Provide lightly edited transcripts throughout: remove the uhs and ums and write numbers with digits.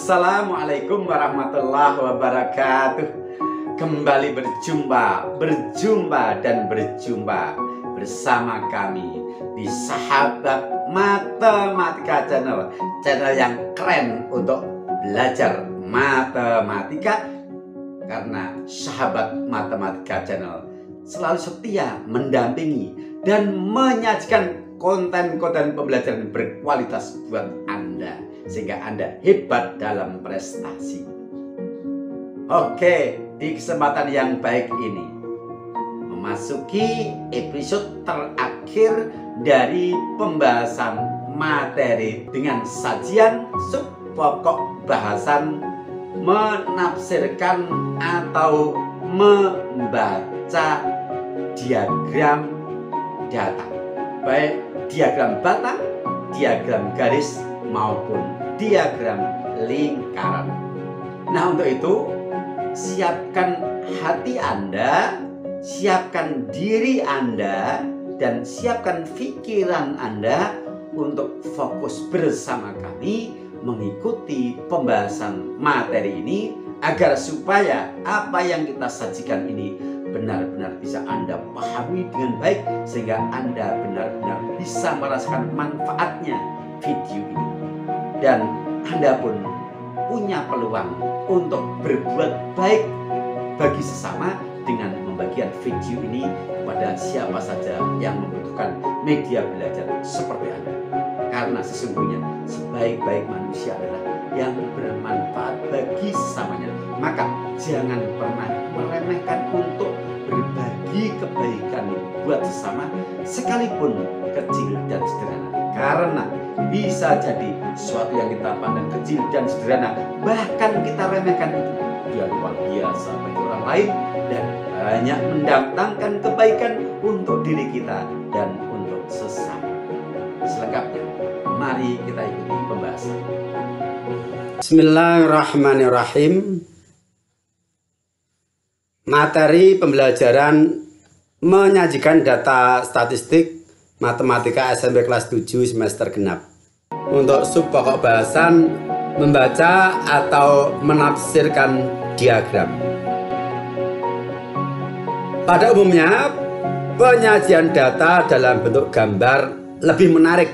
Assalamualaikum warahmatullahi wabarakatuh. Kembali berjumpa bersama kami di Sahabat Matematika Channel. Channel yang keren untuk belajar matematika. Karena Sahabat Matematika Channel selalu setia mendampingi dan menyajikan konten-konten pembelajaran berkualitas buat Anda, sehingga Anda hebat dalam prestasi. Oke, di kesempatan yang baik ini memasuki episode terakhir dari pembahasan materi dengan sajian subpokok bahasan menafsirkan atau membaca diagram data, baik diagram batang, diagram garis maupun diagram lingkaran. Nah, untuk itu siapkan hati Anda, siapkan diri Anda, dan siapkan pikiran Anda untuk fokus bersama kami mengikuti pembahasan materi ini, agar supaya apa yang kita sajikan ini benar-benar bisa Anda pahami dengan baik, sehingga Anda benar-benar bisa merasakan manfaatnya video ini. Dan Anda pun punya peluang untuk berbuat baik bagi sesama dengan membagikan video ini kepada siapa saja yang membutuhkan media belajar seperti Anda. Karena sesungguhnya sebaik-baik manusia adalah yang bermanfaat bagi sesamanya. Maka jangan pernah meremehkan untuk berbagi kebaikan buat sesama, sekalipun kecil dan sederhana. Karena bisa jadi sesuatu yang kita pandang kecil dan sederhana, bahkan kita remehkan itu, dia luar biasa bagi orang lain dan banyak mendatangkan kebaikan untuk diri kita dan untuk sesama. Selengkapnya, mari kita ikuti pembahasan. Bismillahirrahmanirrahim. Materi pembelajaran menyajikan data statistik matematika SMP kelas 7 semester genap. Untuk subpokok bahasan membaca atau menafsirkan diagram. Pada umumnya, penyajian data dalam bentuk gambar lebih menarik.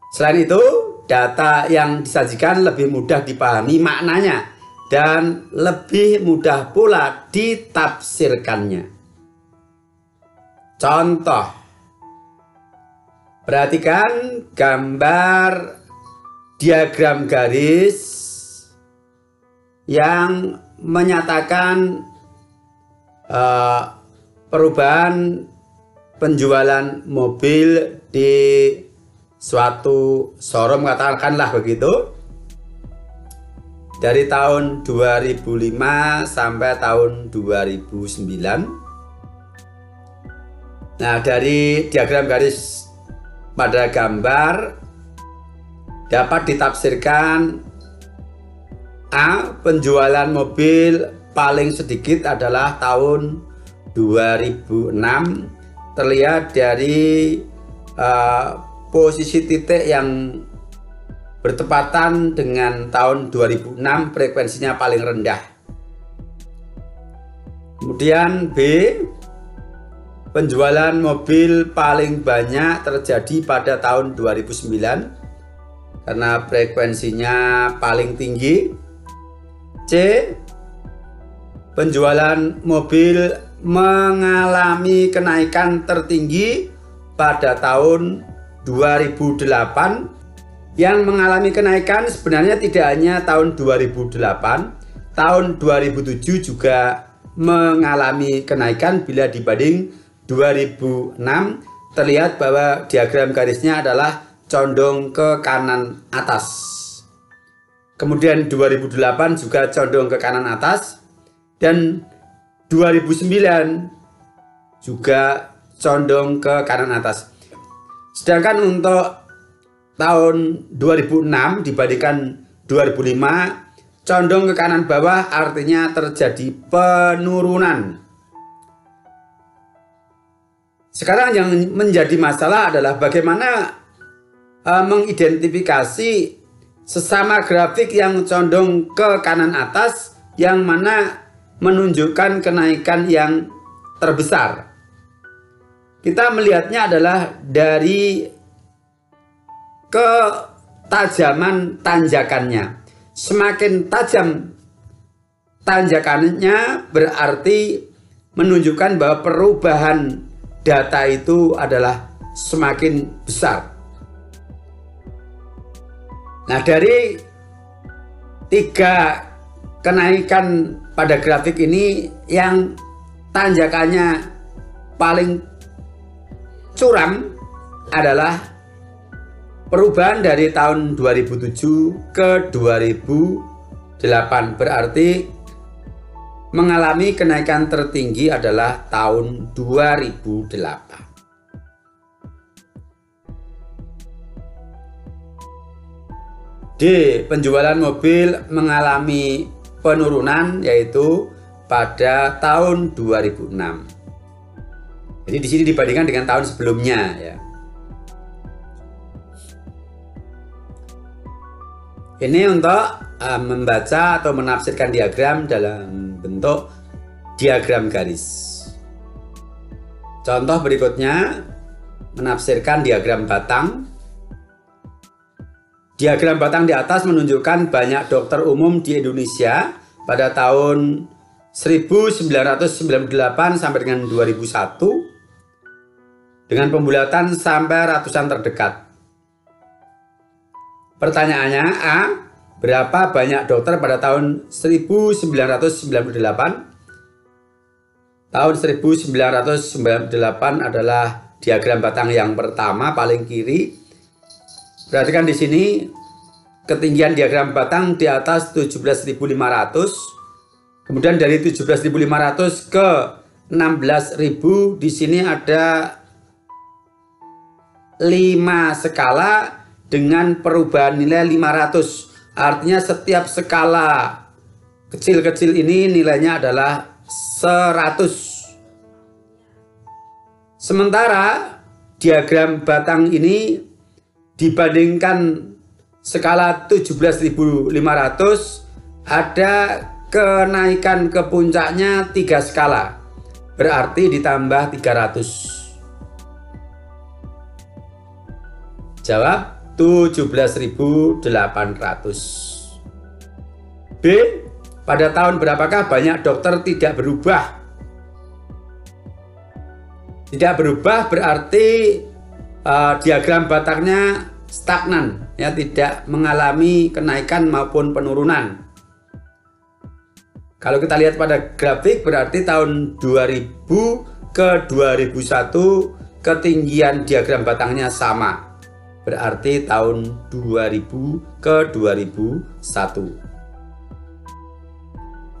Selain itu, data yang disajikan lebih mudah dipahami maknanya dan lebih mudah pula ditafsirkannya. Contoh, perhatikan gambar diagram garis yang menyatakan perubahan penjualan mobil di suatu showroom, katakanlah begitu, dari tahun 2005 sampai tahun 2009. Nah, dari diagram garis pada gambar dapat ditafsirkan: A. Penjualan mobil paling sedikit adalah tahun 2006, terlihat dari posisi titik yang bertepatan dengan tahun 2006, frekuensinya paling rendah. Kemudian B. Penjualan mobil paling banyak terjadi pada tahun 2009 karena frekuensinya paling tinggi. C. Penjualan mobil mengalami kenaikan tertinggi pada tahun 2008. Yang mengalami kenaikan sebenarnya tidak hanya tahun 2008, tahun 2007 juga mengalami kenaikan bila dibanding 2006. Terlihat bahwa diagram garisnya adalah condong ke kanan atas. Kemudian 2008 juga condong ke kanan atas, dan 2009 juga condong ke kanan atas. Sedangkan untuk tahun 2006 dibandingkan 2005 condong ke kanan bawah, artinya terjadi penurunan. Sekarang yang menjadi masalah adalah bagaimana mengidentifikasi sesama grafik yang condong ke kanan atas yang mana menunjukkan kenaikan yang terbesar. Kita melihatnya adalah dari ketajaman tanjakannya. Semakin tajam tanjakannya berarti menunjukkan bahwa perubahan data itu adalah semakin besar. Nah, dari 3 kenaikan pada grafik ini yang tanjakannya paling curam adalah perubahan dari tahun 2007 ke 2008, berarti mengalami kenaikan tertinggi adalah tahun 2008. D. Penjualan mobil mengalami penurunan yaitu pada tahun 2006. Jadi di sini dibandingkan dengan tahun sebelumnya ya. Ini untuk membaca atau menafsirkan diagram dalam bentuk diagram garis. Contoh berikutnya menafsirkan diagram batang. Diagram batang di atas menunjukkan banyak dokter umum di Indonesia pada tahun 1998 sampai dengan 2001 dengan pembulatan sampai ratusan terdekat. Pertanyaannya A. Berapa banyak dokter pada tahun 1998? Tahun 1998 adalah diagram batang yang pertama paling kiri. Perhatikan di sini ketinggian diagram batang di atas 17.500. Kemudian dari 17.500 ke 16.000 di sini ada 5 skala dengan perubahan nilai 500. Artinya setiap skala kecil-kecil ini nilainya adalah 100. Sementara diagram batang ini dibandingkan skala 17.500 ada kenaikan ke puncaknya 3 skala. Berarti ditambah 300. Jawab 17.800. B. Pada tahun berapakah banyak dokter tidak berubah? Tidak berubah berarti diagram batangnya stagnan, ya, tidak mengalami kenaikan maupun penurunan. Kalau kita lihat pada grafik berarti tahun 2000 ke 2001 ketinggian diagram batangnya sama. Berarti tahun 2000 ke 2001.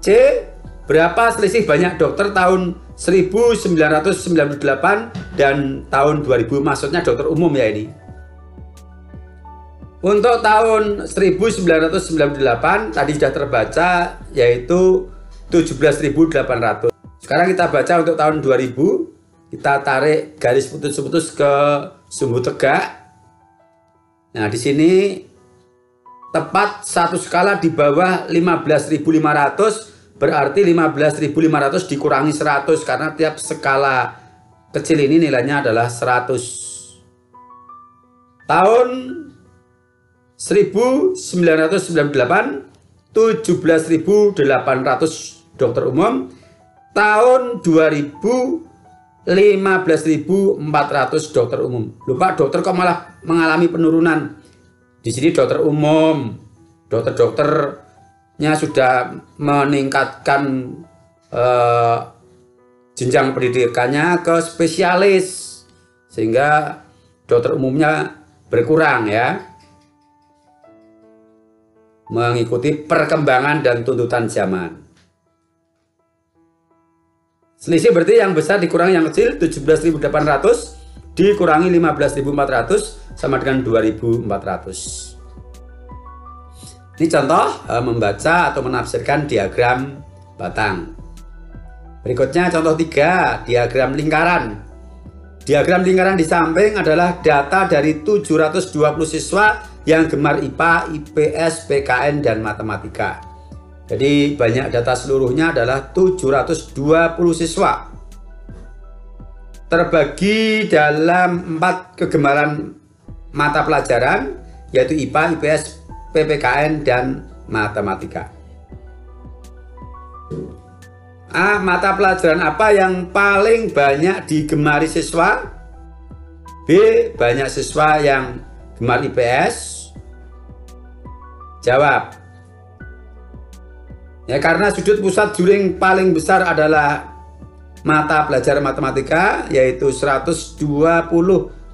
C. Berapa selisih banyak dokter tahun 1998 dan tahun 2000? Maksudnya dokter umum ya ini. Untuk tahun 1998 tadi sudah terbaca yaitu 17.800. Sekarang kita baca untuk tahun 2000. Kita tarik garis putus-putus ke sumbu tegak. Nah, di sini tepat satu skala di bawah 15.500 berarti 15.500 dikurangi 100 karena tiap skala kecil ini nilainya adalah 100. Tahun 1998 17.800 dokter umum. Tahun 2000 15.400 dokter umum. Lupa dokter kok malah mengalami penurunan. Di sini dokter umum, dokter-dokternya sudah meningkatkan jenjang pendidikannya ke spesialis sehingga dokter umumnya berkurang ya, mengikuti perkembangan dan tuntutan zaman. Selisih berarti yang besar dikurangi yang kecil, 17.800 dikurangi 15.400 sama dengan 2.400. Ini contoh membaca atau menafsirkan diagram batang. Berikutnya contoh 3, diagram lingkaran. Diagram lingkaran di samping adalah data dari 720 siswa yang gemar IPA, IPS, PKN, dan matematika. Jadi banyak data seluruhnya adalah 720 siswa. Terbagi dalam 4 kegemaran mata pelajaran, yaitu IPA, IPS, PPKN, dan matematika. A. Mata pelajaran apa yang paling banyak digemari siswa? B. Banyak siswa yang gemar IPS. Jawab. Ya, karena sudut pusat juring paling besar adalah mata pelajaran matematika, yaitu 120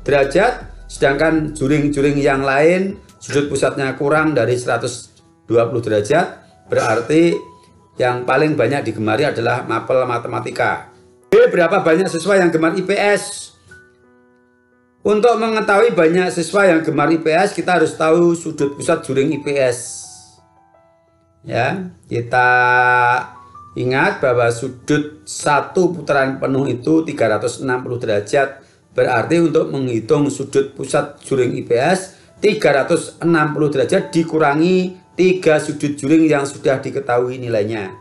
derajat, sedangkan juring-juring yang lain sudut pusatnya kurang dari 120 derajat, berarti yang paling banyak digemari adalah mapel matematika. B. Berapa banyak siswa yang gemar IPS? Untuk mengetahui banyak siswa yang gemar IPS, kita harus tahu sudut pusat juring IPS. Ya, kita ingat bahwa sudut satu putaran penuh itu 360 derajat. Berarti untuk menghitung sudut pusat juring IPS, 360 derajat dikurangi 3 sudut juring yang sudah diketahui nilainya.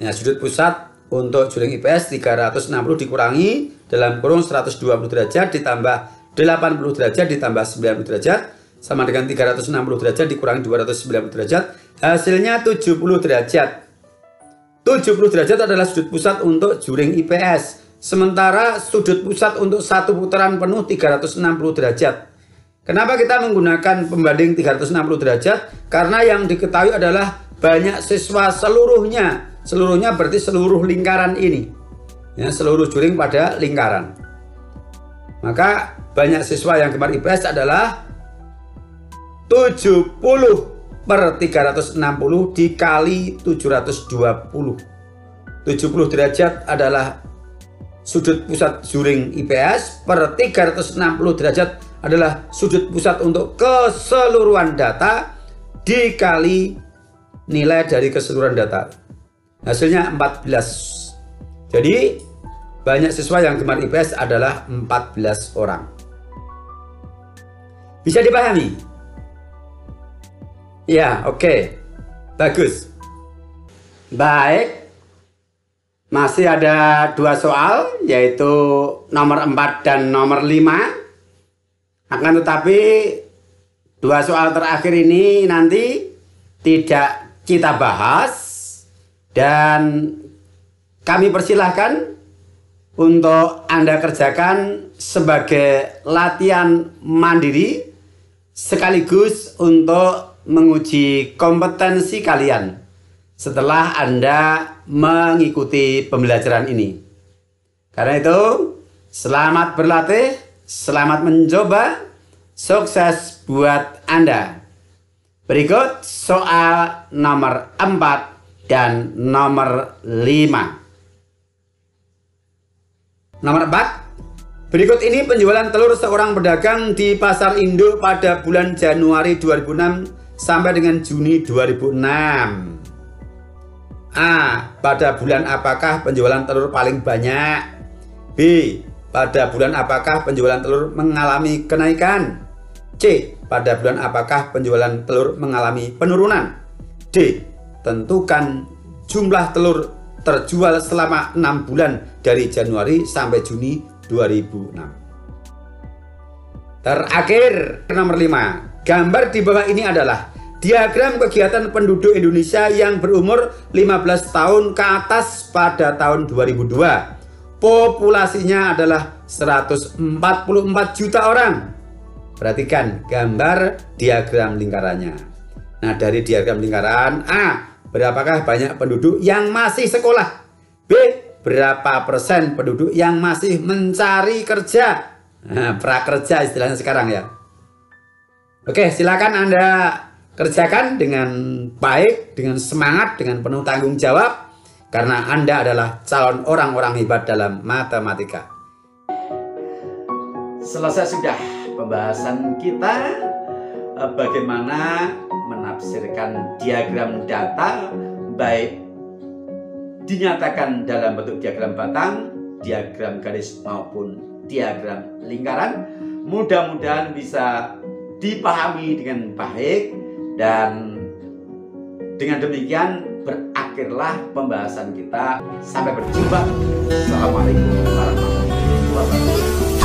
Ya, sudut pusat untuk juring IPS 360 dikurangi dalam kurung 120 derajat ditambah 80 derajat ditambah 90 derajat sama dengan 360 derajat dikurangi 290 derajat, hasilnya 70 derajat. 70 derajat adalah sudut pusat untuk juring IPS. Sementara sudut pusat untuk satu putaran penuh 360 derajat. Kenapa kita menggunakan pembanding 360 derajat? Karena yang diketahui adalah banyak siswa seluruhnya. Seluruhnya berarti seluruh lingkaran ini. Ya, seluruh juring pada lingkaran. Maka banyak siswa yang gemar IPS adalah 70 per 360 dikali 720. 70 derajat adalah sudut pusat juring IPS, per 360 derajat adalah sudut pusat untuk keseluruhan data dikali nilai dari keseluruhan data. Hasilnya 14. Jadi banyak siswa yang gemar IPS adalah 14 orang. Bisa dipahami? Ya, oke. Bagus. Baik. Masih ada 2 soal, yaitu nomor 4 dan nomor 5. Akan tetapi 2 soal terakhir ini nanti tidak kita bahas, dan kami persilahkan untuk Anda kerjakan sebagai latihan mandiri sekaligus untuk menguji kompetensi kalian setelah Anda mengikuti pembelajaran ini. Karena itu, selamat berlatih, selamat mencoba, sukses buat Anda. Berikut soal nomor 4 dan nomor 5. Nomor 4. Berikut ini penjualan telur seorang pedagang di pasar induk pada bulan Januari 2006 sampai dengan Juni 2006. A. Pada bulan apakah penjualan telur paling banyak? B. Pada bulan apakah penjualan telur mengalami kenaikan? C. Pada bulan apakah penjualan telur mengalami penurunan? D. Tentukan jumlah telur terjual selama 6 bulan dari Januari sampai Juni 2006. Terakhir, nomor 5. Gambar di bawah ini adalah diagram kegiatan penduduk Indonesia yang berumur 15 tahun ke atas pada tahun 2002. Populasinya adalah 144 juta orang. Perhatikan gambar diagram lingkarannya. Nah, dari diagram lingkaran, A. Berapakah banyak penduduk yang masih sekolah? B. Berapa persen penduduk yang masih mencari kerja? Nah, prakerja istilahnya sekarang ya. Oke, silakan Anda kerjakan dengan baik, dengan semangat, dengan penuh tanggung jawab, karena Anda adalah calon orang-orang hebat dalam matematika. Selesai sudah pembahasan kita bagaimana menafsirkan diagram data, baik dinyatakan dalam bentuk diagram batang, diagram garis maupun diagram lingkaran. Mudah-mudahan bisa dipahami dengan baik, dan dengan demikian berakhirlah pembahasan kita. Sampai berjumpa. Assalamualaikum warahmatullahi wabarakatuh.